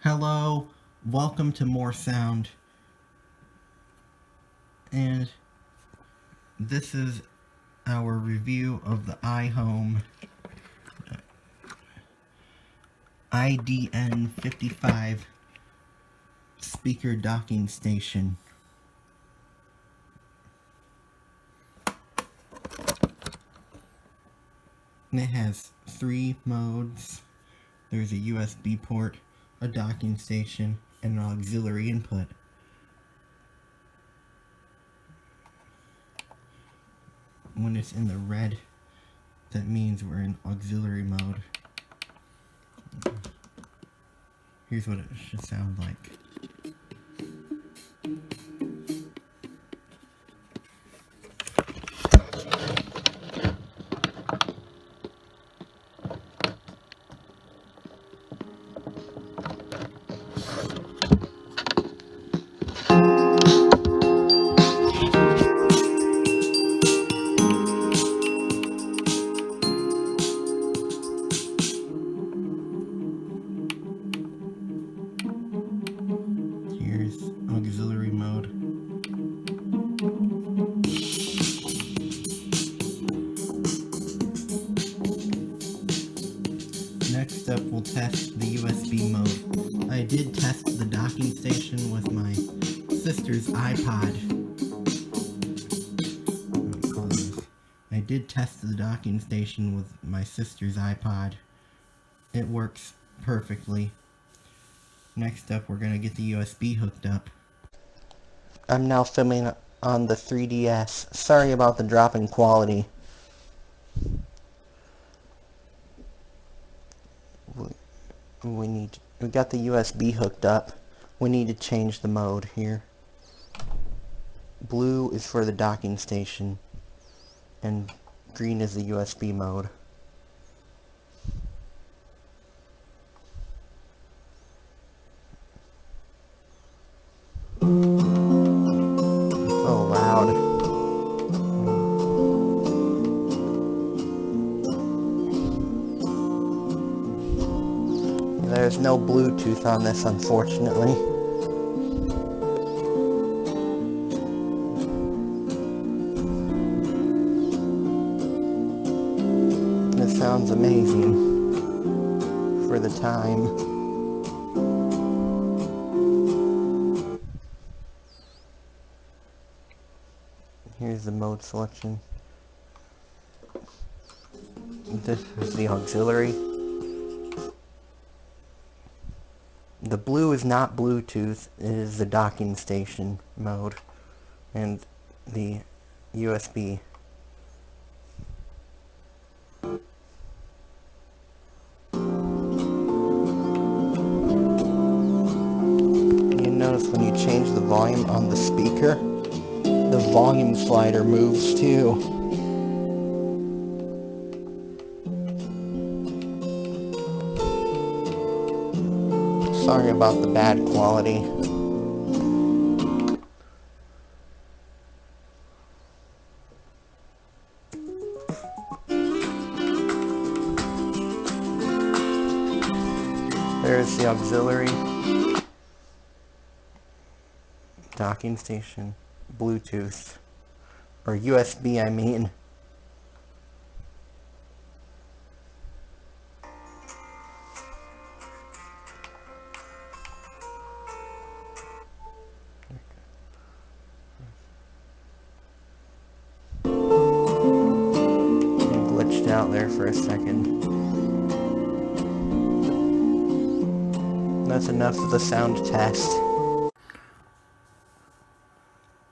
Hello, welcome to More Sound, and this is our review of the iHome iDN55 speaker docking station. And it has 3 modes. There's a USB port, a docking station, and an auxiliary input. When it's in the red, that means we're in auxiliary mode. Here's what it should sound like. Here's auxiliary mode. Next up, we'll test the USB mode. I did test the docking station with my sister's iPod. I did test the docking station with my sister's iPod. It works perfectly. Next up, we're going to get the USB hooked up. I'm now filming on the 3DS. Sorry about the drop in quality. We got the USB hooked up. We need to change the mode here. Blue is for the docking station, and green is the USB mode. Oh, loud. There's no Bluetooth on this, unfortunately. This sounds amazing for the time. Here's the mode selection. This is the auxiliary. The blue is not Bluetooth, it is the docking station mode, and the USB. You notice when you change the volume on the speaker, the volume slider moves too. Sorry about the bad quality. There's the auxiliary, docking station, Bluetooth, or USB I mean. Glitched out there for a second. That's enough of the sound test.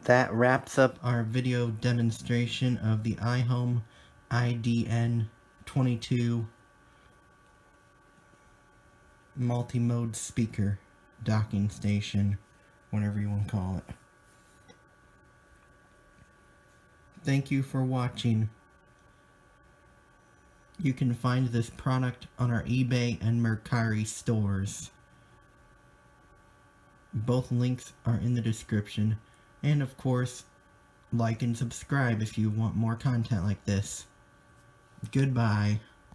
That wraps up our video demonstration of the iHome iDN55 multi-mode speaker docking station, whatever you want to call it. Thank you for watching. You can find this product on our eBay and Mercari stores. Both links are in the description. And of course, like and subscribe if you want more content like this. Goodbye.